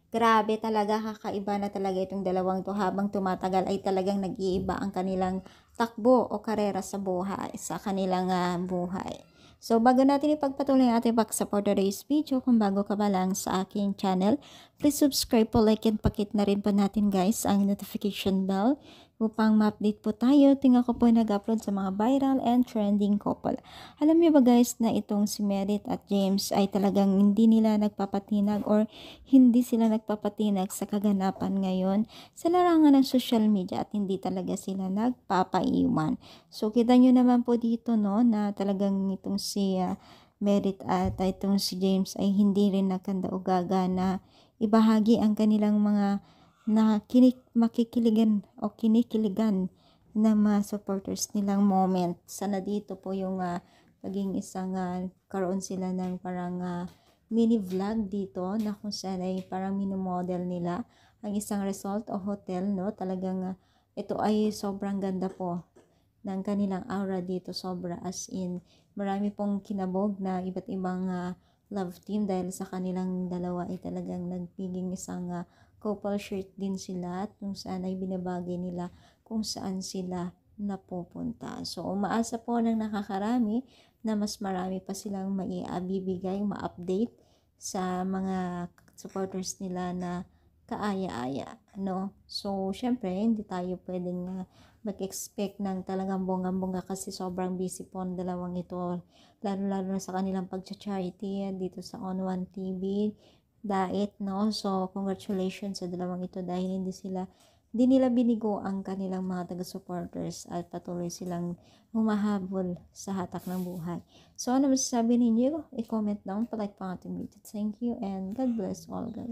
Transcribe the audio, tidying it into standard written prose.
Grabe talaga, kakaiba na talaga itong dalawang to. Habang tumatagal ay talagang nag-iiba ang kanilang takbo o karera sa buhay, sa kanilang buhay. So, bago natin ipagpatuloy ang ating paksa for today's video, kung bago ka pa lang sa aking channel, please subscribe po, like, and pakit na rin po natin guys ang notification bell upang ma-update po tayo. Tingnan ko po nag-upload sa mga viral and trending couple. Alam niyo ba guys na itong si Merit at James ay talagang hindi nila nagpapatinag or hindi sila nagpapatinag sa kaganapan ngayon sa larangan ng social media at hindi talaga sila nagpapaiwan. So, kita nyo naman po dito, no, na talagang itong si Merit at itong si James ay hindi rin nakanda-ugaga na ibahagi ang kanilang mga makikiligan o kinikiligan na mga supporters nilang moment. Sana dito po yung paging isang karoon sila ng parang mini vlog dito na kung saan ay parang minomodel nila ang isang resort o hotel, no? Talagang ito ay sobrang ganda po ng kanilang aura dito, sobra, as in marami pong kinabog na iba't ibang love team dahil sa kanilang dalawa ay talagang nagpiging isang couple shirt din sila at kung saan ay binabagay nila kung saan sila napupunta. So, umaasa po ng nakakarami na mas marami pa silang maibibigay, ma-update sa mga supporters nila na kaaya-aya, no? So, syempre, hindi tayo pwedeng mag-expect ng talagang bonggang-bongga kasi sobrang busy po ang dalawang ito, lalo-lalo na sa kanilang pag-charity dito sa On One TV Diet, no? So, congratulations sa dalawang ito dahil hindi nila binigo ang kanilang mga taga-supporters at patuloy silang humahabol sa hatak ng buhay. So, ano masasabi ninyo? I-comment down, palike pa ang ating video. Thank you and God bless all guys.